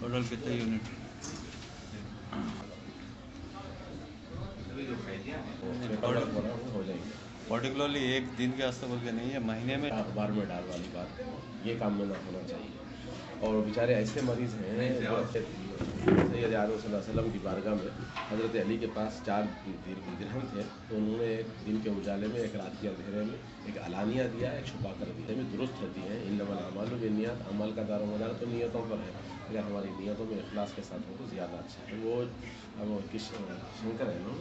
Total कितने unit? हो जाएंगे। पर्टिकुलरली एक दिन के वास्ते बोल के नहीं है, महीने में अखबार में डाल वाली बात, ये काम में ना होना चाहिए। और बेचारे ऐसे मरीज़ हैं जो सैयद आलम सल्लल्लाहु अलैहि वसल्लम की बारगाह में हज़रत अली के पास 4 दिरहम थे, तो उन्होंने एक दिन के उजाले में, एक रात के अंधेरे में एक अलानिया दिया, एक छुपा कर दिया। में दुरुस्त होती हैं, इन्नमल अमालु बिन्नियात, अमल का दारोमदार तो नियतों पर है। अगर हमारी नियतों में इखलास के साथ हो तो ज़्यादा अच्छा है। वो अब किस शंकर है ना,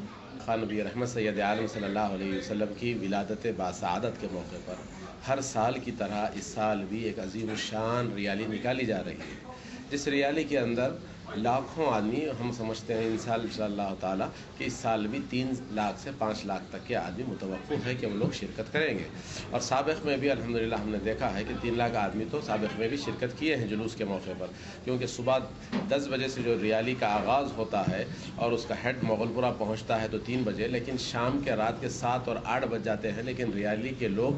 खान नबी रहमत सैयद आलम सल्लल्लाहु अलैहि वसल्लम की विलादत बासआदत के मौके पर हर साल की तरह इस साल भी एक अजीम शान रियाली निकाली जा रही है। जिस रियाली के अंदर लाखों आदमी, हम समझते हैं इंशाअल्लाह ताला कि इस साल भी 3 लाख से 5 लाख तक के आदमी मुतवक्किल है कि हम लोग शिरकत करेंगे। और साबिक़ में भी अल्हम्दुलिल्लाह हमने देखा है कि 3 लाख आदमी तो साबिक़ में भी शिरकत किए हैं जुलूस के मौके पर, क्योंकि सुबह 10 बजे से जो रियाली का आगाज़ होता है और उसका हेड मोगलपुरा पहुँचता है तो 3 बजे, लेकिन शाम के रात के 7 और 8 बज जाते हैं, लेकिन रियाली के लोग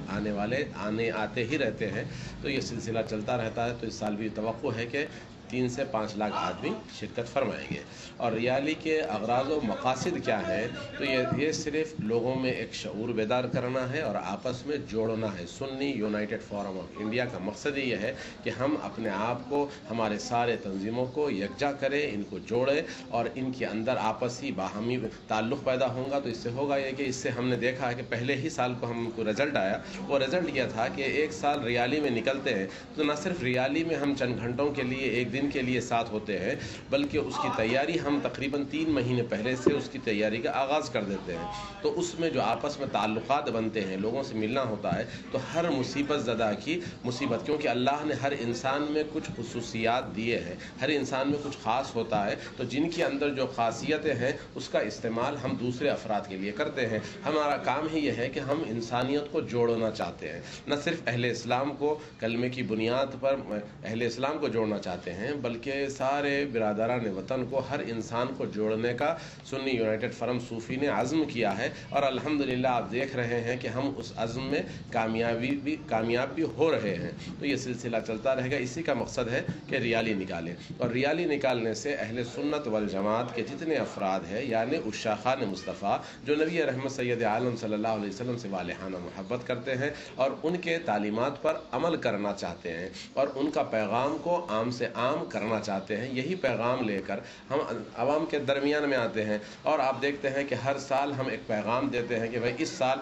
आते ही रहते हैं। तो ये सिलसिला चलता रहता है। तो इस साल भी तवक्को है कि 3 से 5 लाख आदमी शिरकत फरमाएंगे। और रियाली के अगराज़ व मकासद क्या है, तो ये सिर्फ़ लोगों में एक शऊर बेदार करना है और आपस में जोड़ना है। Sunni United forum of India का मकसद ये है कि हम अपने आप को, हमारे सारे तंजीमों को यकजा करें, इनको जोड़ें और इनके अंदर आपसी बाहमी ताल्लुक़ पैदा होगा। तो इससे होगा ये कि इससे हमने देखा है कि पहले ही साल को हमको रिज़ल्ट आया, वो रिज़ल्ट यह था कि एक साल रियाली में निकलते हैं तो न सिर्फ रियाली में हम चंद घंटों के लिए, एक दिन के लिए साथ होते हैं, बल्कि उसकी तैयारी हम तकरीबन 3 महीने पहले से उसकी तैयारी का आगाज़ कर देते हैं। तो उसमें जो आपस में ताल्लुकात बनते हैं, लोगों से मिलना होता है, तो हर मुसीबत ज़दा की मुसीबत, क्योंकि अल्लाह ने हर इंसान में कुछ खुसूसियात दिए हैं, हर इंसान में कुछ ख़ास होता है, तो जिनके अंदर जो ख़ासियतें हैं उसका इस्तेमाल हम दूसरे अफराद के लिए करते हैं। हमारा काम ही यह है कि हम इंसानियत को जोड़ना चाहते हैं, न सिर्फ अहले इस्लाम को कलमे की बुनियाद पर अहले इस्लाम को जोड़ना चाहते हैं, बल्कि सारे बिरादरान वतन को, हर इंसान को जोड़ने का सुन्नी यूनाइटेड फोरम सूफ़ी ने अज़्म किया है। और अल्हम्दुलिल्लाह आप देख रहे हैं कि हम उस अज़्म में कामयाब भी हो रहे हैं। तो ये सिलसिला चलता रहेगा। इसी का मकसद है कि रियाली निकालें, और रियाली निकालने से अहले सुन्नत वल जमात के जितने अफराद हैं, यानी उशाखान मुस्तफ़ा जो नबी रहमत सैयद आलम सल्लल्लाहु अलैहि वसल्लम से वालिहाना मोहब्बत करते हैं और उनके तालीमात पर अमल करना चाहते हैं और उनका पैगाम को आम से आम करना चाहते हैं, यही पैगाम लेकर हम आवाम के दरमियान में आते हैं। और आप देखते हैं कि हर साल हम एक पैगाम देते हैं कि भाई इस साल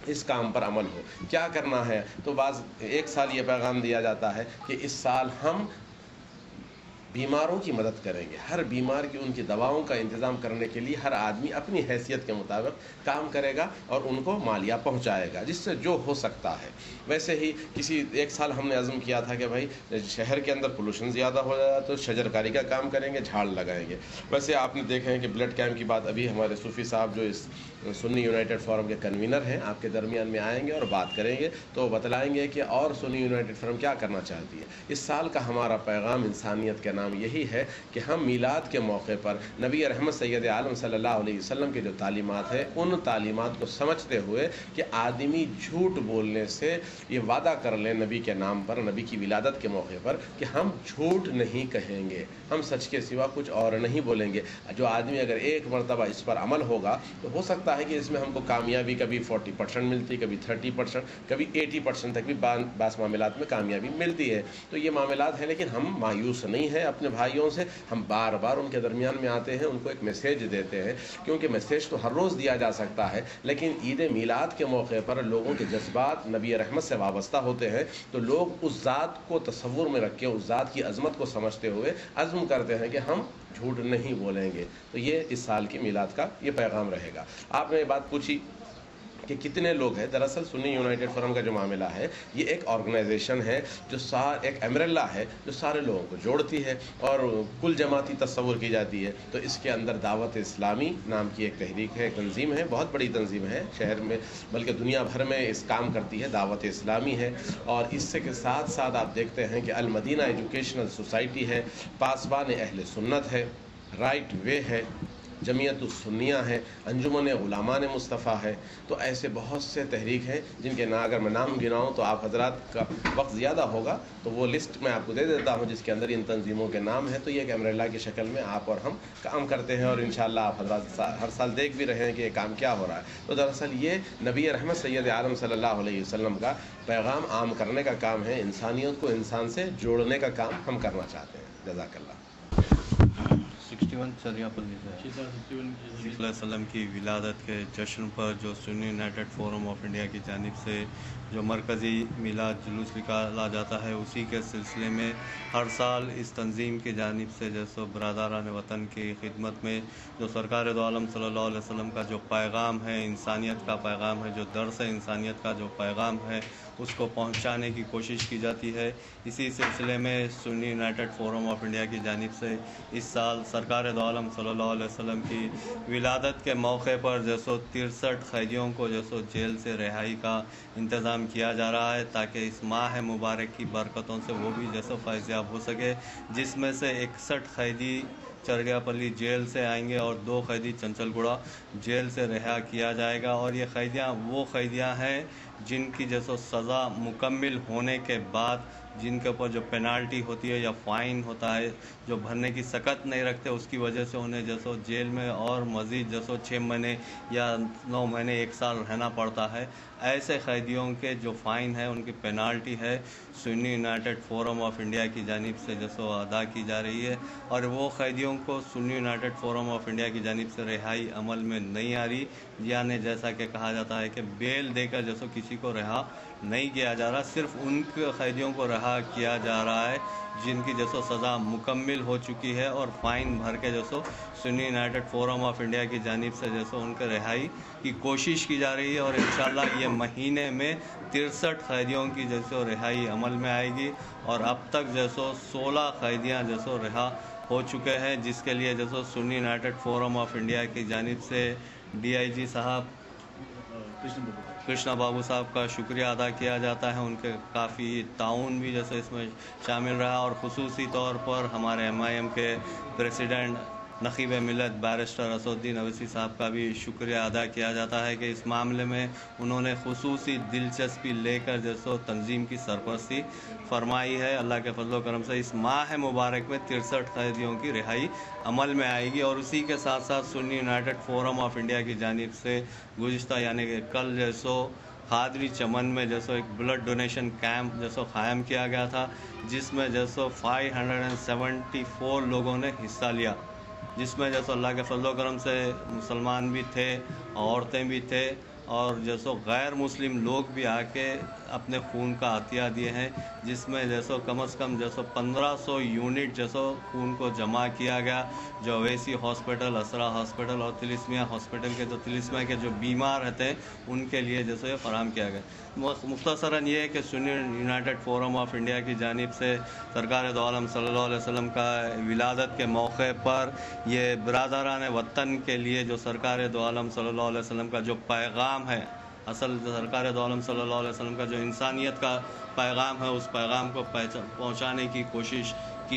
इस काम पर अमल हो, क्या करना है। तो एक साल ये पैगाम दिया जाता है कि इस साल हम बीमारों की मदद करेंगे, हर बीमार की उनकी दवाओं का इंतज़ाम करने के लिए हर आदमी अपनी हैसियत के मुताबिक काम करेगा और उनको मालिया पहुंचाएगा, जिससे जो हो सकता है। वैसे ही एक साल हमने अज़्म किया था कि भाई शहर के अंदर पोल्यूशन ज़्यादा हो जाए तो शजरकारी का काम करेंगे, झाड़ लगाएंगे। वैसे आपने देखे हैं कि ब्लड कैंप की बात, अभी हमारे सूफ़ी साहब जो इस सुन्नी यूनाइटेड फोरम के कन्वीनर हैं, आपके दरमियान में आएंगे और बात करेंगे, तो बतलाएंगे कि और सुन्नी यूनाइटेड फोरम क्या करना चाहती है। इस साल का हमारा पैगाम इंसानियत के नाम यही है कि हम मीलाद के मौके पर नबी रहमत सैयद आलम सल्लल्लाहु अलैहि वसल्लम के जो तालीमात है, उन तालीमात को समझते हुए कि आदमी झूठ बोलने से ये वादा कर ले नबी के नाम पर, नबी की विलादत के मौके पर, कि हम झूठ नहीं कहेंगे, हम सच के सिवा कुछ और नहीं बोलेंगे। जो आदमी अगर एक मरतबा इस पर अमल होगा तो हो सकता है कि इसमें हमको कामयाबी कभी 40% मिलती, कभी 30%, कभी 80% तक भी बास मामलात में कामयाबी मिलती है। तो ये मामलात है, लेकिन हम मायूस नहीं हैं अपने भाइयों से। हम बार बार उनके दरमियान में आते हैं, उनको एक मैसेज देते हैं, क्योंकि मैसेज तो हर रोज़ दिया जा सकता है, लेकिन ईद मीलाद के मौके पर लोगों के जज्बात नबी रहमत से वाबस्ता होते हैं। तो लोग उस ज़ात को तसव्वुर में रख के, उस ज़ात की अज़मत को समझते हुए अज़्म करते हैं कि हम झूठ नहीं बोलेंगे। तो ये इस साल की मीलाद का ये पैगाम रहेगा। आपने ये बात पूछी कि कितने लोग हैं। दरअसल सुन्नी यूनाइटेड फोरम का जो मामला है, ये एक ऑर्गेनाइजेशन है जो एक अम्ब्रेला है जो सारे लोगों को जोड़ती है और कुल जमाती तस्वुर की जाती है। तो इसके अंदर दावत इस्लामी नाम की एक तहरीक है, एक तंजीम है, बहुत बड़ी तंजीम है, शहर में बल्कि दुनिया भर में इस काम करती है, दावत इस्लामी है। और इससे के साथ साथ आप देखते हैं कि अल मदीना एजुकेशनल सोसाइटी है, पासबान अहले सुन्नत है, राइट वे है, جمعیت السنیہ ہے، انجمن غلامان مصطفیٰ ہے. تو ایسے بہت سے تحریک ہیں جن کے اگر میں نام گناؤں تو آپ حضرات کا وقت زیادہ ہوگا، تو وہ لسٹ میں آپ کو دے دیتا ہوں جس کے اندر ان تنظیموں کے نام ہیں. تو یہ ایک امبریلا کی شکل میں آپ اور ہم کام کرتے ہیں، اور انشاءاللہ آپ حضرات ہر سال دیکھ بھی رہے ہیں کہ یہ کام کیا ہو رہا ہے. تو دراصل یہ نبی رحمت سید عالم صلی اللہ علیہ وسلم کا پیغام عام کرنے کا کام ہے، انسانیت کو انسان سے جوڑنے کا کام ہم کرنا چاہتے ہیں. جزاک اللہ. 61 چریا پلی سے صلی اللہ علیہ وسلم کی ولادت کے جشن پر جو سنی یونائٹڈ فورم آف انڈیا کی جانب سے جو مرکزی میلاد جلوس نکالا جاتا ہے، اسی کے سلسلے میں ہر سال اس تنظیم کی جانب سے جیسے برادران وطن کی خدمت میں جو سرکار دو عالم صلی اللہ علیہ وسلم کا جو پیغام ہے، انسانیت کا پیغام ہے، جو درس انسانیت کا جو پیغام ہے، اس کو پہنچانے کی کوشش کی جاتی ہے. اسی سلسلے میں سنی یونائٹڈ فورم آف انڈیا کی جانب سے اس سال سرکار دو عالم صلی اللہ علیہ وسلم کی ولادت کے موقع پر جیسو 63 قیدیوں کو جیسو جیل سے رہائی کا انتظام کیا جا رہا ہے، تاکہ اس ماہ مبارک کی برکتوں سے وہ بھی جیسو فیض یاب ہو سکے. جس میں سے 61 قیدی چریا پلی جیل سے آئیں گے اور 2 قیدی چنچل گڑا جیل سے رہا کیا جائے گا. اور یہ قیدیاں وہ قیدیاں ہیں جن کی جیسو سزا مکمل ہونے کے بعد جن کے اوپر جو پینالٹی ہوتی ہے یا فائن ہوتا ہے، جو بھرنے کی سکت نہیں رکھتے، اس کی وجہ سے انہیں جیسو جیل میں اور مزید جیسو 6 مہینے یا 9 مہینے 1 سال رہنا پڑتا ہے. ایسے قیدیوں کے جو فائن ہے، ان کی پینالٹی ہے، سنی یونائٹڈ فورم آف انڈیا کی جانب سے جیسو ادا کی جا رہی ہے. اور وہ قیدیوں کو سنی یونائٹڈ فورم آف انڈیا کی جانب سے رہائی عمل میں نہیں آ رہی، یعنی جیسا کہ کہا جاتا ہے کہ بیل دے کر جیسو کسی کو رہا نہیں کیا جا رہا، صرف ان قیدیوں کو رہا کیا جا رہا ہے جن کی جیسو سزا مکمل ہو چکی ہے، اور فائن بھر کے جیسو سنی یونائٹڈ فورم آف انڈیا کی جانب سے جیسو ان کے رہائی کی کوشش کی جا رہی ہے. اور انشاءاللہ یہ مہینے میں 63 قیدیوں کی جیسو رہائی عمل میں آئے گی. اور اب تک جیسو 16 قیدیاں جیسو رہا ہو چکے ہیں، جس کے لیے جیسو سنی یونائٹڈ فورم آف انڈیا کی جانب سے DIG صاحب کرشنا بابو صاحب کا شکریہ ادا کیا جاتا ہے. ان کے کافی تعاون بھی جیسے اس میں شامل رہا، اور خصوصی طور پر ہمارے MIM کے پریزیڈنٹ نقیب ملت بیرسٹر اسدالدین اویسی صاحب کا بھی شکریہ ادا کیا جاتا ہے کہ اس معاملے میں انہوں نے خصوصی دلچسپی لے کر جیسو تنظیم کی سرپرستی فرمائی ہے. اللہ کے فضل و کرم سے اس ماہ مبارک میں 63 قیدیوں کی رہائی عمل میں آئے گی. اور اسی کے ساتھ ساتھ سنی یونائٹڈ فورم آف انڈیا کی جانب سے گزشتہ یعنی کہ کل جیسو قادری چمن میں جیسو ایک بلڈ ڈونیشن کیمپ جیسو قائم کیا گیا تھا، جس میں جیسو 574 لوگوں نے حصہ لیا، جس میں جیسو اللہ کے فضل و کرم سے مسلمان بھی تھے، عورتیں بھی تھے، اور جیسو غیر مسلم لوگ بھی آ کے اپنے خون کا عطیہ دیے ہیں، جس میں جیسو کم از کم جیسو 1500 یونٹ جیسو خون کو جمع کیا گیا، جو اویسی ہاسپٹل، اسرا ہاسپٹل اور تلسمیہ ہاسپٹل کے تلسمیہ کے جو بیمار رہتے ہیں ان کے لیے جیسو یہ فراہم کیا گیا. مختصراً یہ ہے کہ سنی یونائٹڈ فورم آف انڈیا کی جانب سے سرکار دو عالم صلی اللہ علیہ وسلم کا ولادت کے موقع پر یہ برادران وطن کے لیے جو سرکار دو عالم صلی اللہ علیہ وسلم کا جو پیغام ہے، اصل سرکار دو عالم صلی اللہ علیہ وسلم کا جو انسانیت کا پیغام ہے، اس پیغام کو پہنچانے کی کوشش